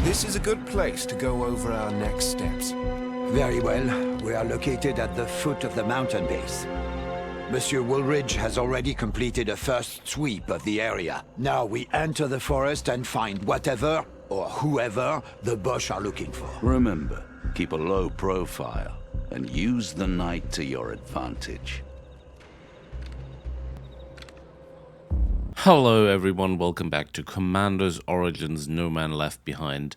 This is a good place to go over our next steps. Very well. We are located at the foot of the mountain base. Monsieur Woolridge has already completed a first sweep of the area. Now we enter the forest and find whatever, or whoever, the Bosch are looking for. Remember, keep a low profile, and use the night to your advantage. Hello everyone, welcome back to Commandos Origins No Man Left Behind.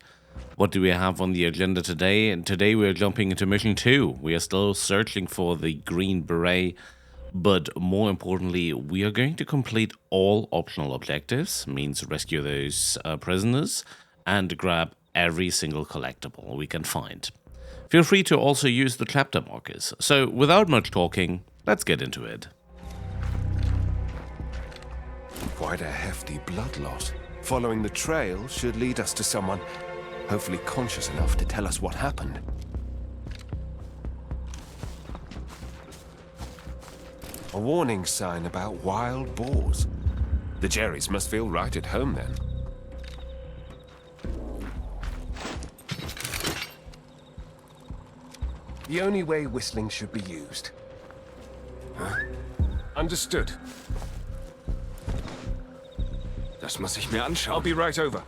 What do we have on the agenda today? And today we are jumping into Mission 2. We are still searching for the Green Beret, but more importantly, we are going to complete all optional objectives, means rescue those prisoners, and grab every single collectible we can find. Feel free to also use the chapter markers. So without much talking, let's get into it. Quite a hefty blood loss. Following the trail should lead us to someone hopefully conscious enough to tell us what happened. A warning sign about wild boars. The Jerrys must feel right at home then. The only way whistling should be used. Huh? Understood. Das muss ich mir anschauen. I'll be right over.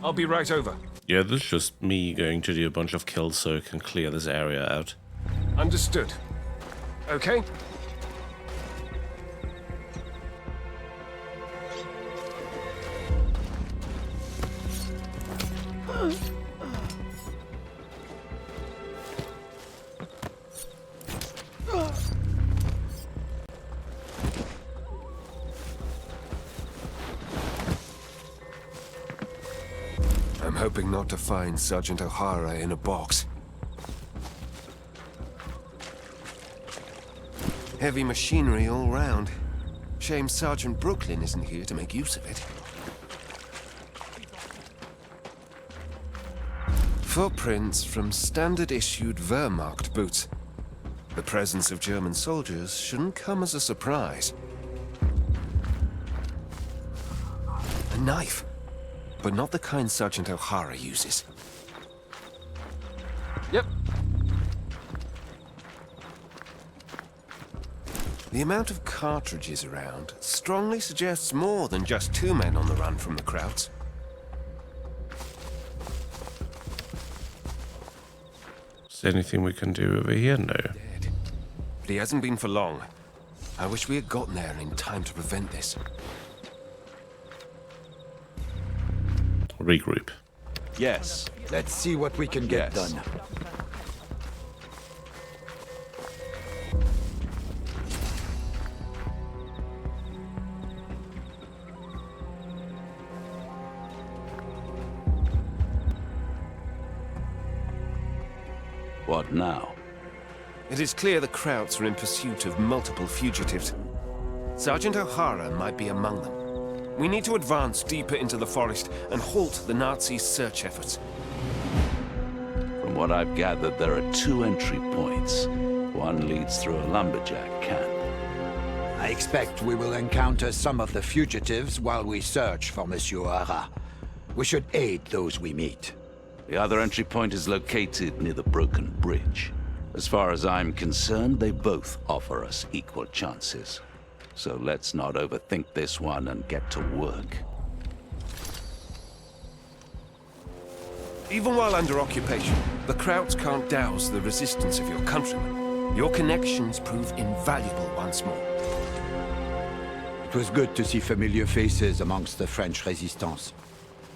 I'll be right over. Yeah, this is just me going to do a bunch of kills so I can clear this area out. Understood. Okay. I'm hoping not to find Sergeant O'Hara in a box. Heavy machinery all round. Shame Sergeant Brooklyn isn't here to make use of it. Footprints from standard-issued Wehrmacht boots. The presence of German soldiers shouldn't come as a surprise. A knife. But not the kind Sergeant O'Hara uses. Yep. The amount of cartridges around strongly suggests more than just 2 men on the run from the Krauts. Is there anything we can do over here? No. Dead. But he hasn't been for long. I wish we had gotten there in time to prevent this. Regroup. Yes. Let's see what we can get Yes. done. What now? It is clear the Krauts are in pursuit of multiple fugitives. Sergeant O'Hara might be among them. We need to advance deeper into the forest and halt the Nazis' search efforts. From what I've gathered, there are 2 entry points. One leads through a lumberjack camp. I expect we will encounter some of the fugitives while we search for Monsieur O'Hara. We should aid those we meet. The other entry point is located near the broken bridge. As far as I'm concerned, they both offer us equal chances. So let's not overthink this one and get to work. Even while under occupation, the Krauts can't douse the resistance of your countrymen. Your connections prove invaluable once more. It was good to see familiar faces amongst the French resistance.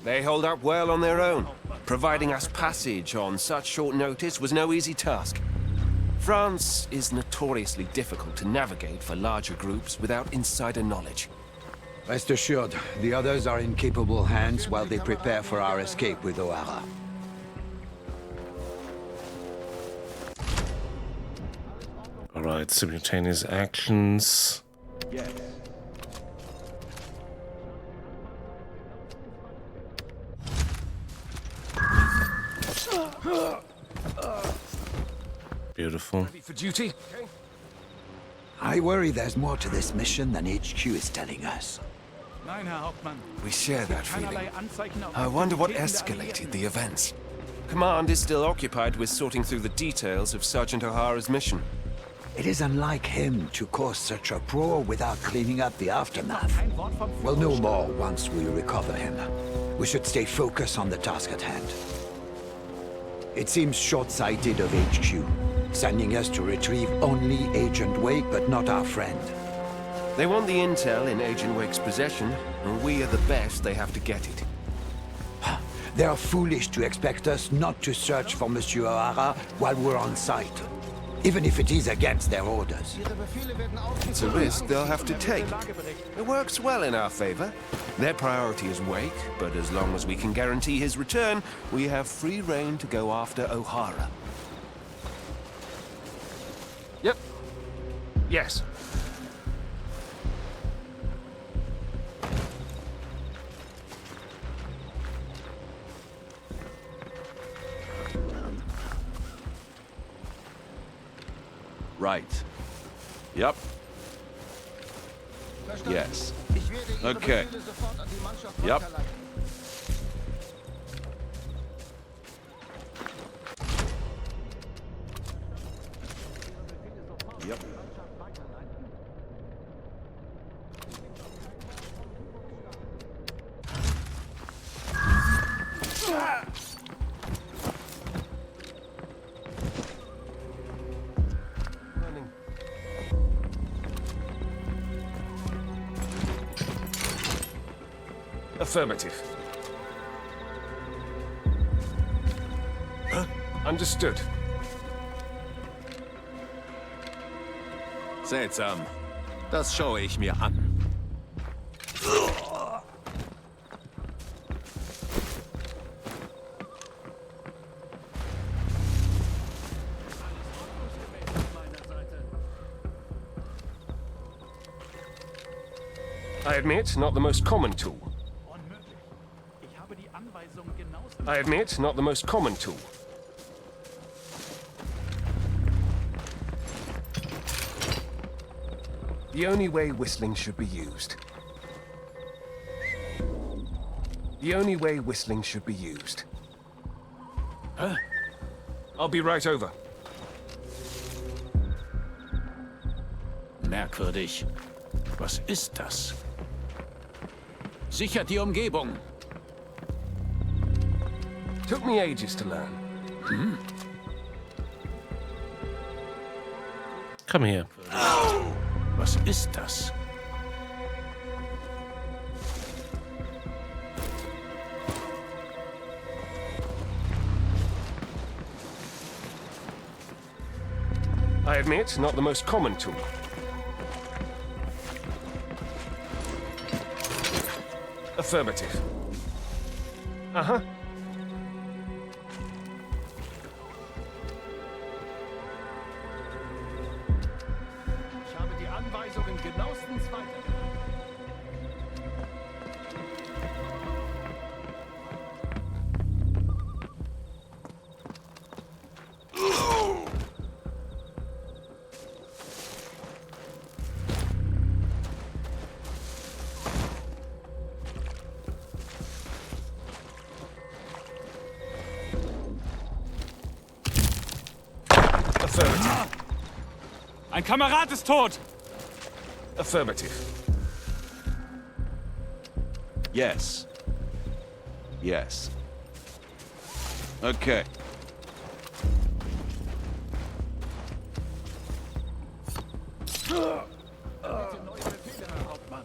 They hold up well on their own. Providing us passage on such short notice was no easy task. France is notoriously difficult to navigate for larger groups without insider knowledge. Rest assured, the others are in capable hands while they prepare for our escape with O'Hara. Alright, simultaneous actions. Yes. useful. Ready for duty? I worry there's more to this mission than HQ is telling us. Nein, Herr Hauptmann. We share that feeling. Keinerlei Anzeichen auf I wonder what Aktivitäten der escalated Alliierten. the events. Command is still occupied with sorting through the details of Sergeant O'Hara's mission. It is unlike him to cause such a uproar without cleaning up the aftermath. Kein Wort vom We'll know more once we recover him. We should stay focused on the task at hand. It seems short-sighted of HQ, sending us to retrieve only Agent Wake, but not our friend. They want the intel in Agent Wake's possession, and we are the best they have to get it. They are foolish to expect us not to search for Monsieur O'Hara while we're on site, even if it is against their orders. It's a risk they'll have to take. It works well in our favor. Their priority is Wake, but as long as we can guarantee his return, we have free rein to go after O'Hara. Yep. Yes. Right. Yep. Yes. Okay. Yep. Yep. Affirmative. Understood. Seltsam. Das schaue ich mir an. I admit, not the most common tool. Unmöglich. Ich habe die Anweisung genauso. I admit, not the most common tool. The only way whistling should be used. The only way whistling should be used. Huh? I'll be right over. Merkwürdig. Was ist das? Sichert die Umgebung. Took me ages to learn. Come here. Was ist das? I admit, not the most common tool. Affirmative. Uh-huh. Ich habe die Anweisungen genauestens weiter. Affirmative. Ein Kamerad ist tot! Affirmative. Yes. Yes. Okay. Bitte neue Befehle, Herr Hauptmann.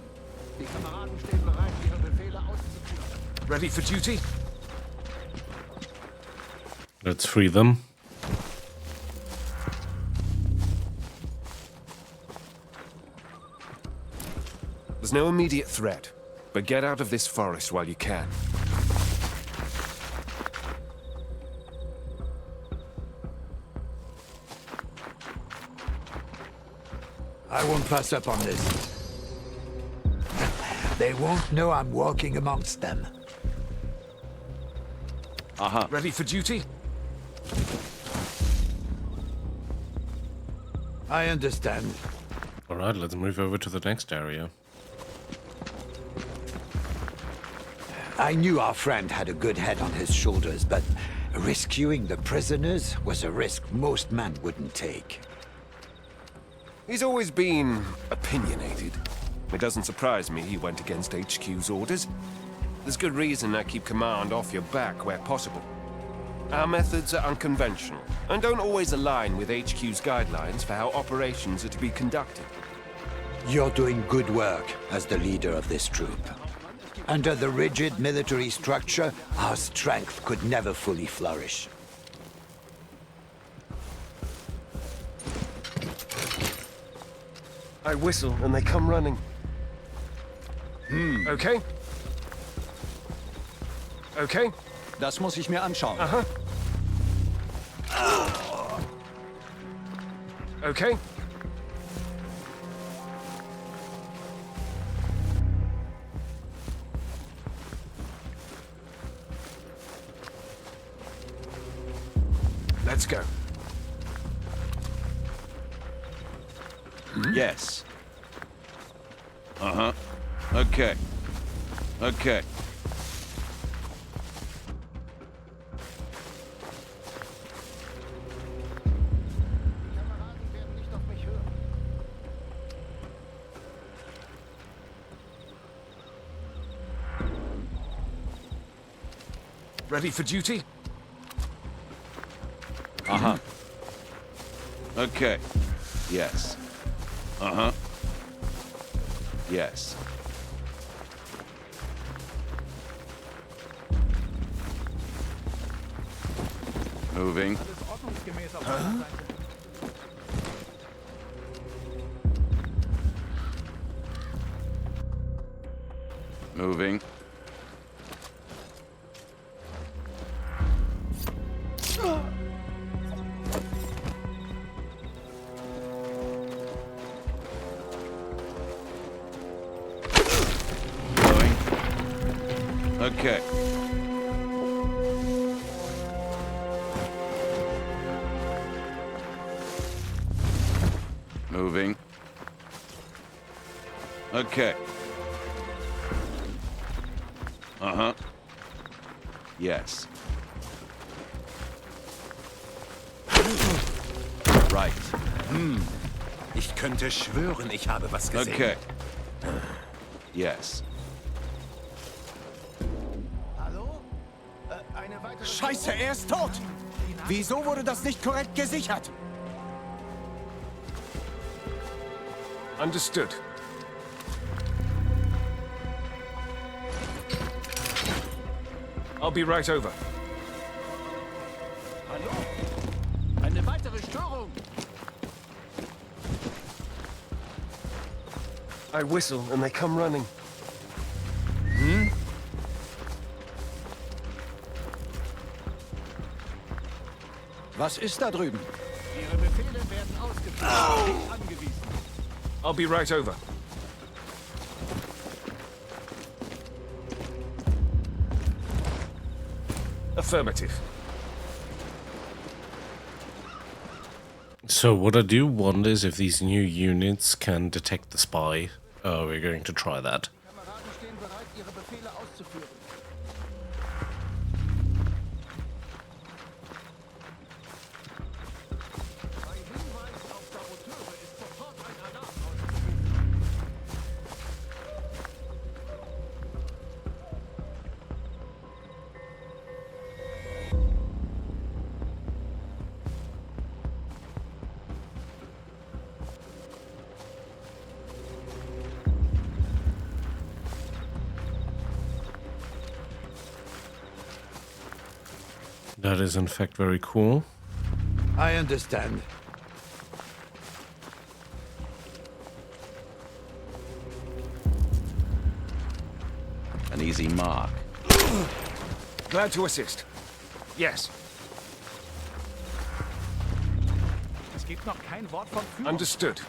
Die Kameraden stehen bereit, ihre Befehle auszuführen. Ready for duty? Let's free them. There's no immediate threat, but get out of this forest while you can. I won't pass up on this. They won't know I'm walking amongst them. Uh-huh. Ready for duty? I understand. Alright, let's move over to the next area. I knew our friend had a good head on his shoulders, but rescuing the prisoners was a risk most men wouldn't take. He's always been opinionated. It doesn't surprise me he went against HQ's orders. There's good reason I keep command off your back where possible. Our methods are unconventional, and don't always align with HQ's guidelines for how operations are to be conducted. You're doing good work as the leader of this troop. Under the rigid military structure, our strength could never fully flourish. I whistle and they come running. Okay? Okay? Das muss ich mir anschauen. Okay? Let's go. Yes. Uh-huh. Okay. Okay. Kameraden werden nicht auf mich hören. Ready for duty? Uh-huh. Okay. Yes. Uh-huh. Yes. Moving. Alles ordnungsgemäß auf meiner Seite. Moving. Going. Okay. Moving. Okay. Uh-huh. Yes. Right. Ich könnte schwören, ich habe was gesehen. Okay. Yes. Hallo? Eine weitere... Scheiße, er ist tot! Wieso wurde das nicht korrekt gesichert? Understood. I'll be right over. Hallo? Eine weitere Störung. I whistle and they come running. Was ist da drüben? Ihre Befehle werden ausgeführt. Nicht angewiesen. I'll be right over. Affirmative. So what I do wonder is if these new units can detect the spy. We're going to try that. Kameraden stehen bereit, ihre Befehle auszuführen. Bei Hinweis auf Saboteure ist sofort ein Alarm ausgerufen. That is in fact very cool. I understand. An easy mark. Glad to assist. Yes, Es gibt noch kein Wort von Führung. understood.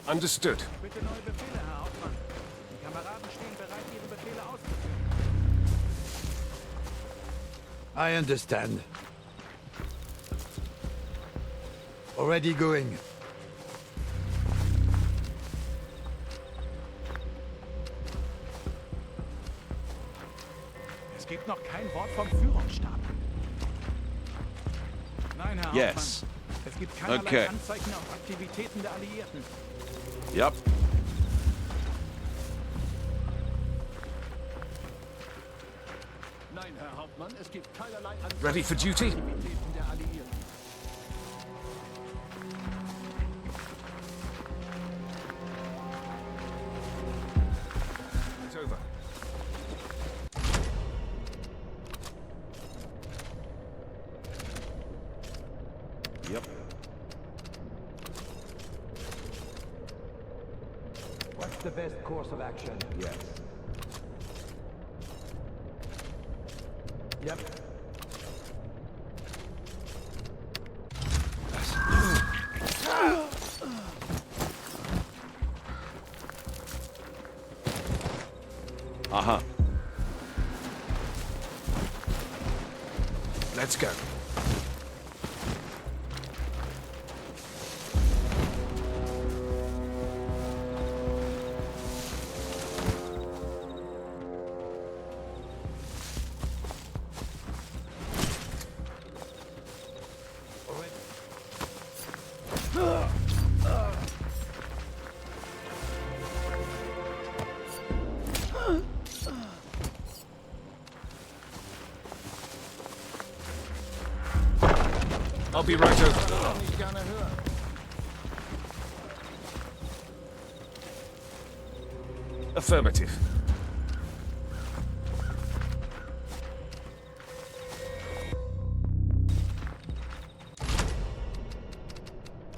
Understood. Bitte neue Befehle, Herr Hauptmann. Die Kameraden stehen bereit, ihre Befehle auszuführen. I understand. Already going. Es gibt noch kein Wort vom Führungsstab. Nein, Herr Yes. Hauptmann. Es gibt keinerlei Okay. Anzeichen auf Aktivitäten der Alliierten. Yep. Nein, Herr Hauptmann, es gibt keinerlei Anzeichen Ready for duty? auf Aktivitäten der Alliierten. It's over. Yep. What's the best course of action? Yes. Yep. Aha. Let's go. I'll be right over. Nicht gerne hören. Affirmative.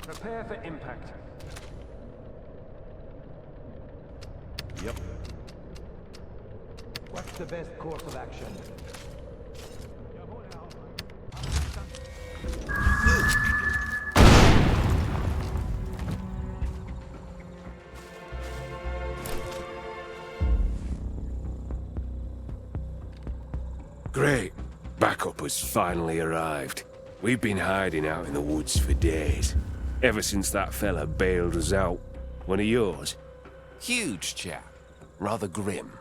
Prepare for impact. Yep. What's the best course of action? Jawohl, Herr Hauptmann. Great. Backup has finally arrived. We've been hiding out in the woods for days. Ever since that fella bailed us out. One of yours? Huge chap. Rather grim.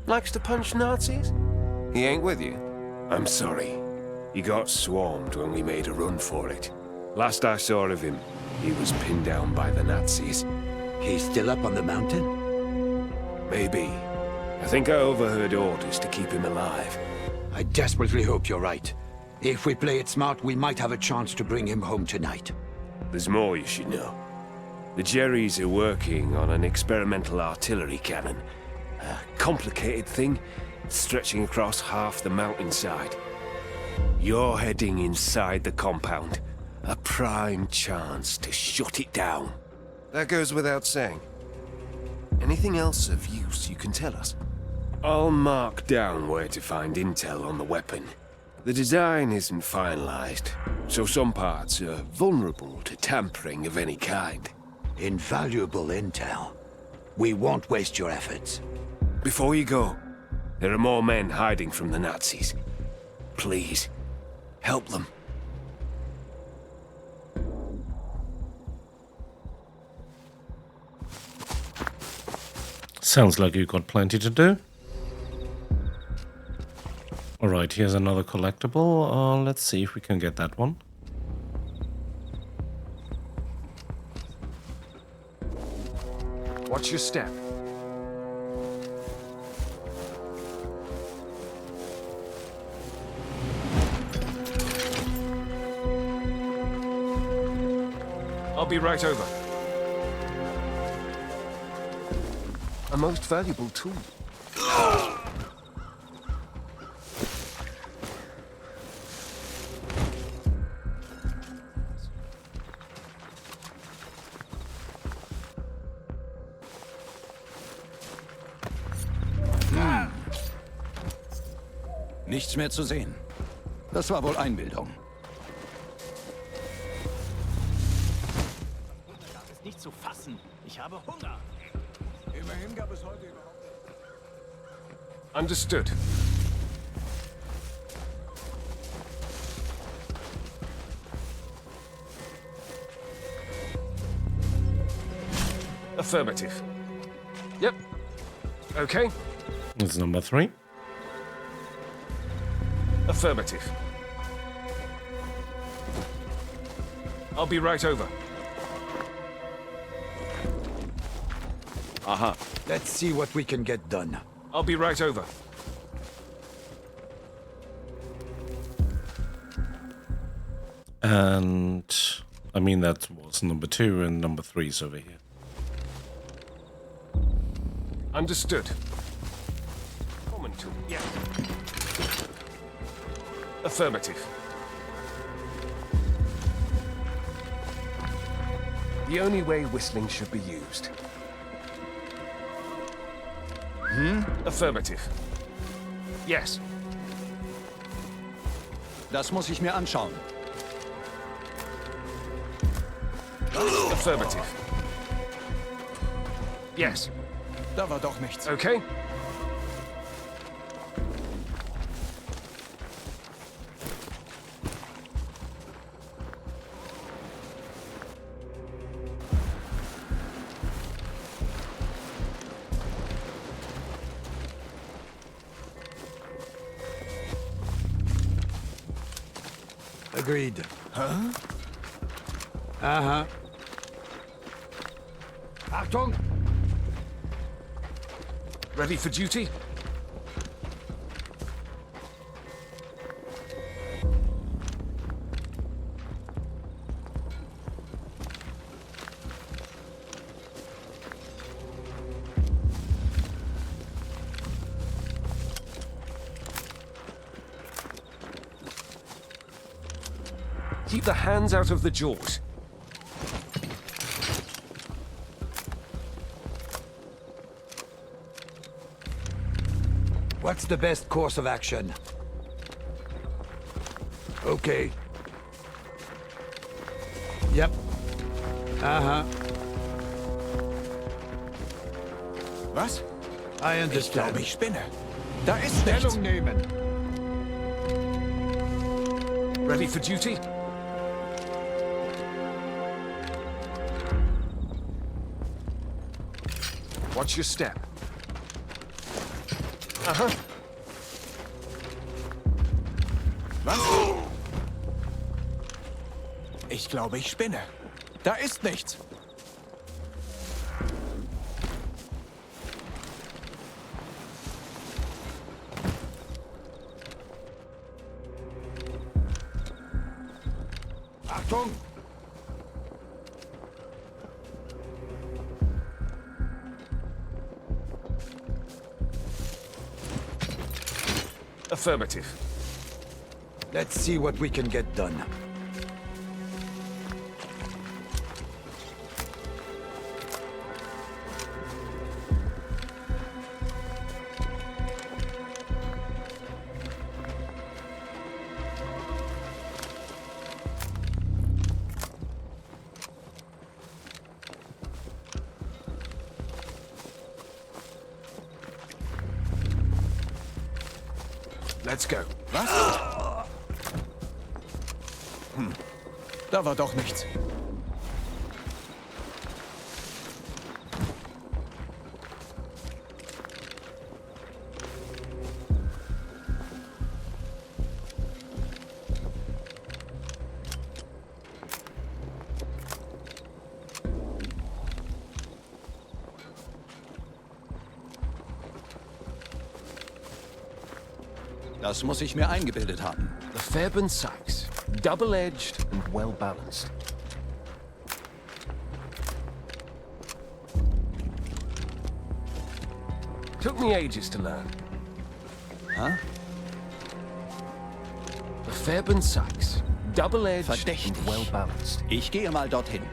Likes to punch Nazis? He ain't with you? I'm sorry. He got swarmed when we made a run for it. Last I saw of him, he was pinned down by the Nazis. He's still up on the mountain? Maybe. I think I overheard orders to keep him alive. I desperately hope you're right. If we play it smart, we might have a chance to bring him home tonight. There's more you should know. The Jerrys are working on an experimental artillery cannon. A complicated thing, stretching across half the mountainside. You're heading inside the compound. A prime chance to shut it down. That goes without saying. Anything else of use you can tell us? I'll mark down where to find intel on the weapon. The design isn't finalized, so some parts are vulnerable to tampering of any kind. Invaluable intel. We won't waste your efforts. Before you go, there are more men hiding from the Nazis. Please, help them. Sounds like you've got plenty to do. Alright, here's another collectible. Let's see if we can get that one. Watch your step. I'll be right over. A most valuable tool. Nichts mehr zu sehen. Das war wohl Einbildung. Das ist nicht zu fassen. Ich habe Hunger. Immerhin gab es heute überhaupt... Understood. Affirmative. Yep. Okay. That's number 3. Affirmative. I'll be right over. Aha. Let's see what we can get done. I'll be right over. And I mean, that was number 2 and number 3 is over here. Understood. Common tool, yeah. Affirmative. The only way whistling should be used. Affirmative. Yes. Das muss ich mir anschauen. Affirmative. Yes. Da war doch nichts. Okay. Agreed. Huh? Uh-huh. Achtung! Ready for duty? Keep the hands out of the jaws. What's the best course of action? Okay. Yep. Uh-huh. Was? I Ich understand. glaube, ich spinne. Da ist nichts. Stellung nehmen. Ready for duty? Watch your step. Uh-huh. Was? Ich glaube, ich spinne. Da ist nichts. Achtung! Affirmative. Let's see what we can get done. Let's go. Was? Da war doch nichts. Das muss ich mir eingebildet haben. The Fairbairn Sykes. Double-edged and well-balanced. Took me ages to learn. Huh? The Fairbairn Sykes. Double-edged Verdächtig. and well-balanced. Ich gehe mal dorthin.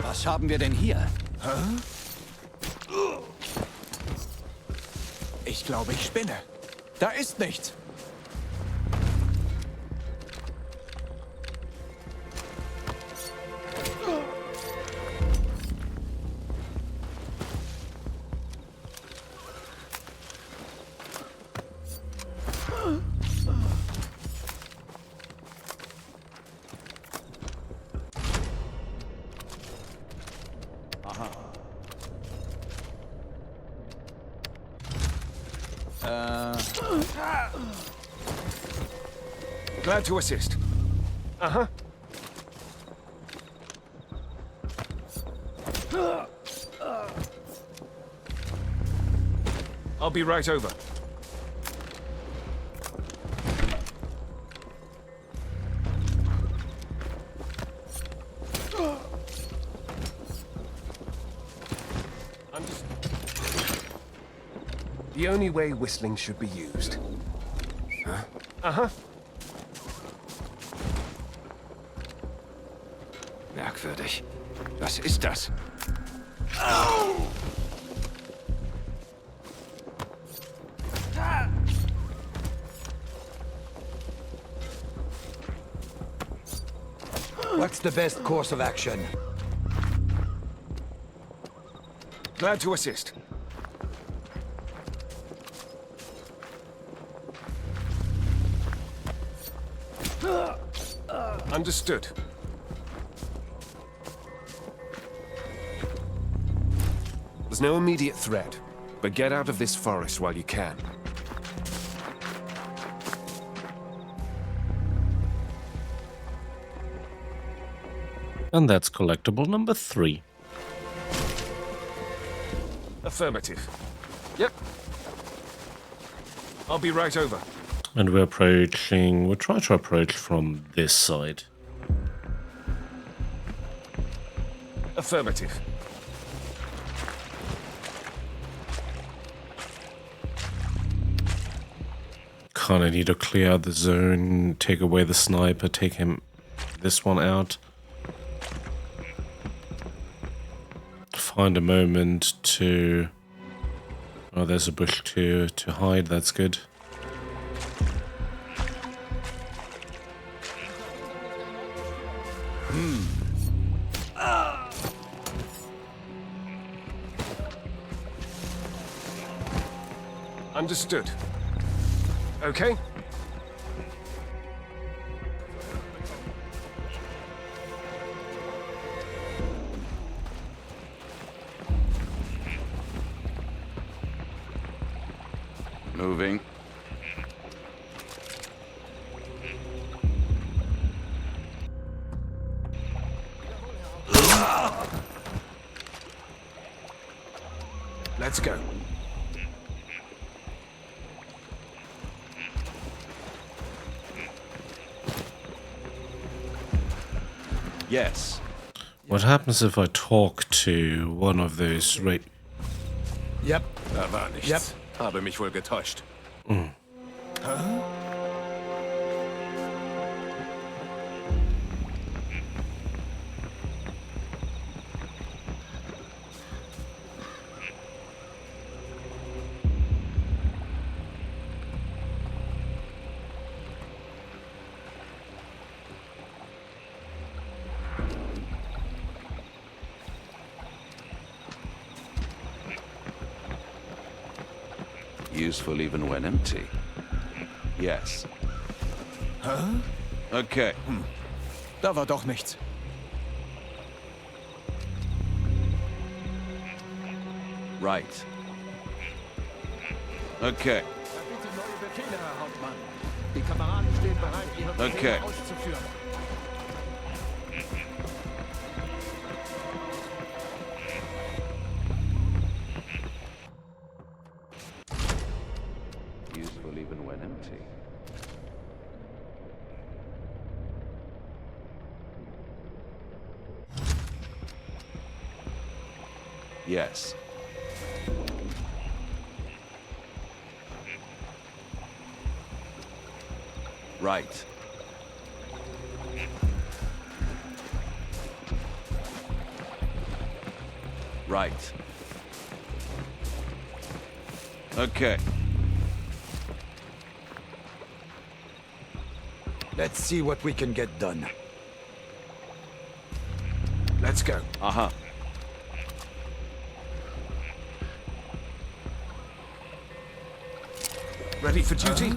Was haben wir denn hier? Ich glaube, ich spinne. Da ist nichts. Glad to assist. Uh-huh. I'll be right over. The only way whistling should be used. Huh? Uh-huh. Merkwürdig. Was ist das? What's the best course of action? Glad to assist. Understood. There's no immediate threat, but get out of this forest while you can. And that's collectible number 3. Affirmative. Yep. I'll be right over. And we're approaching, we'll try to approach from this side. Affirmative. Kinda need to clear out the zone, take away the sniper, take this one out. Find a moment to... Oh, there's a bush to hide, that's good. Understood. Okay. Moving. Let's go. Yes. What happens if I talk to one of those Yep. Da war nichts. Yep. Habe mich wohl getäuscht. Useful even when empty. Yes. Huh? Okay. Da war doch nichts. Right. Okay. Bitte neue Befehle, Herr Hauptmann. Die Kameraden stehen bereit, ihre Befehle Okay. auszuführen. Useful even when empty. Yes. Right. Right. Okay. Let's see what we can get done. Let's go. Uh-huh. Ready for duty?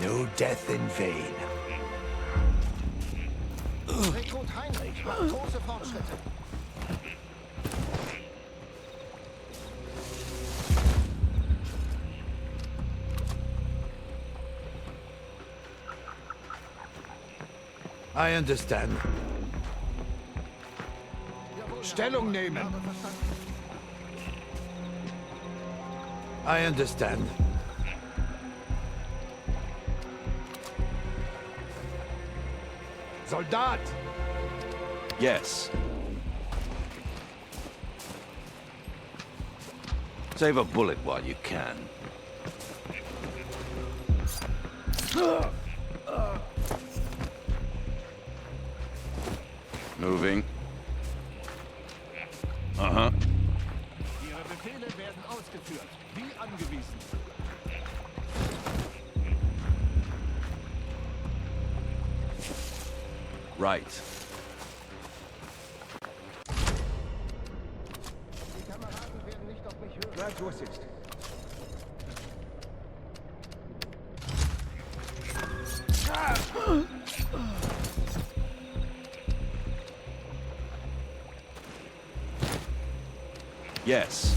No death in vain. Rekrut Heinrich macht große Fortschritte. I understand. Stellung nehmen. I understand. Soldat! Yes. Save a bullet while you can. Moving. Uh-huh. Ihre Befehle werden ausgeführt, wie angewiesen. Right. Die Kameraden werden nicht auf mich hören. Bleib, wo es ist. Yes.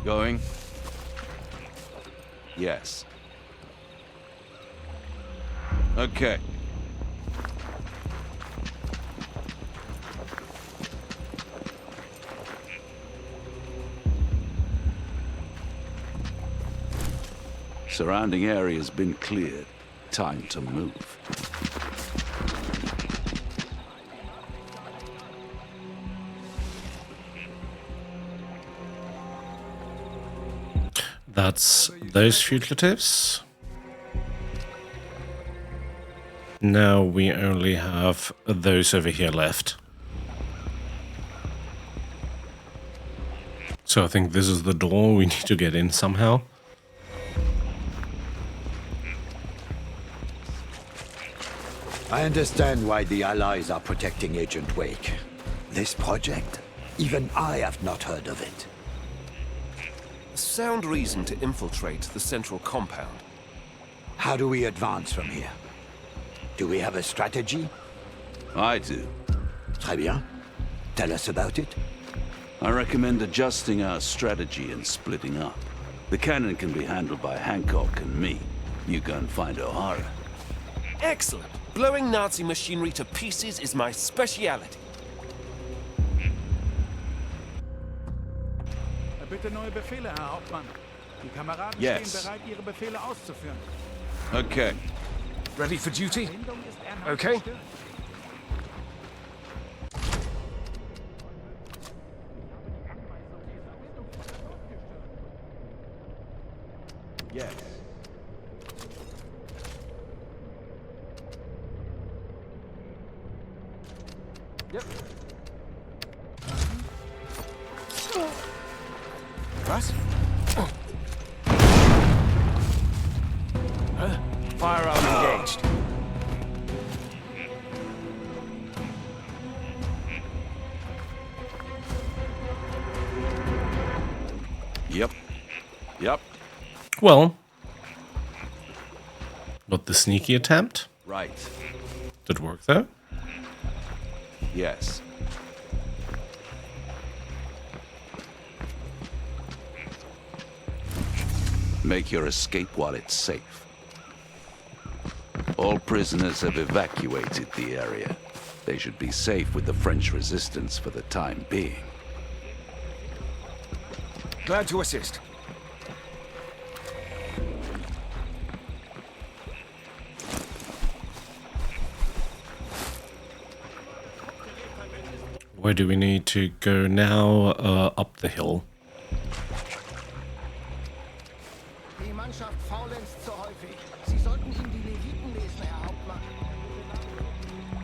Going? Yes. Okay. Surrounding area has been cleared. Time to move. That's those fugitives. Now we only have those over here left. So I think this is the door. We need to get in somehow. I understand why the Allies are protecting Agent Wake. This project, even I have not heard of it. Sound reason to infiltrate the central compound. How do we advance from here? Do we have a strategy? I do. Très bien. Tell us about it. I recommend adjusting our strategy and splitting up. The cannon can be handled by Hancock and me. You go and find O'Hara. Excellent. Blowing Nazi machinery to pieces is my speciality. Bitte neue Befehle, Herr Hauptmann. Die Kameraden Yes. stehen bereit, ihre Befehle auszuführen. Okay. Ready for duty? Verbindung ist erneut Okay. gestört. Yes. Yep. Was? Firearm engaged. Yep. Yep. Well, not the sneaky attempt. Right. Did work though. Yes. Make your escape while it's safe. All prisoners have evacuated the area. They should be safe with the French resistance for the time being. Glad to assist. Where do we need to go now? Up the hill. Die Mannschaft faulenzt zu häufig. Sie sollten ihm die Leviten lesen, Herr Hauptmann.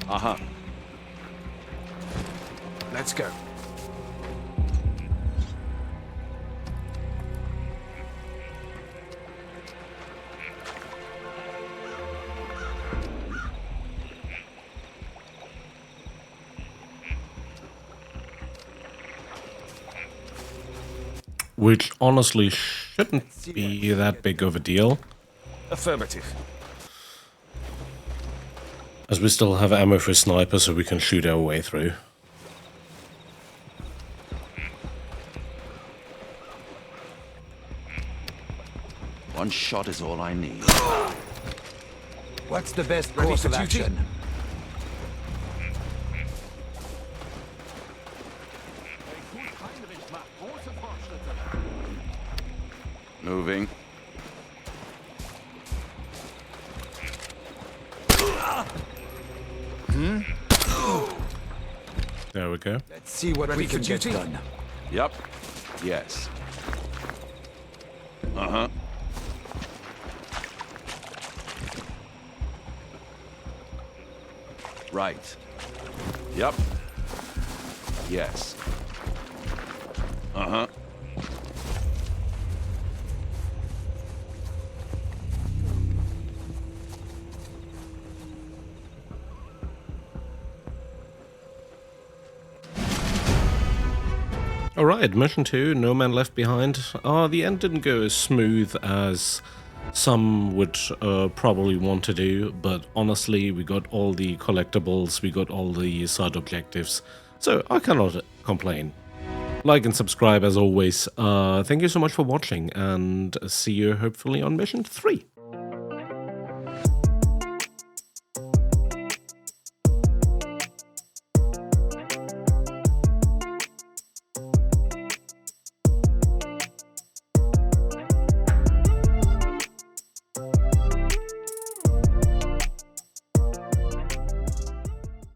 Aha. Let's go. which honestly shouldn't be that big of a deal, Affirmative. as we still have ammo for sniper, so we can shoot our way through. One shot is all I need. What's the best Ready course for of duty? action? Moving. There we go. Let's see what Ready we for can get duty? done. Yep. Yes. Uh-huh. Right. Yep. Yes. Uh-huh. Alright, mission 2, No Man Left Behind. The end didn't go as smooth as some would probably want to do, but honestly, we got all the collectibles, we got all the side objectives, so I cannot complain. Like and subscribe as always. Thank you so much for watching, and see you hopefully on mission 3.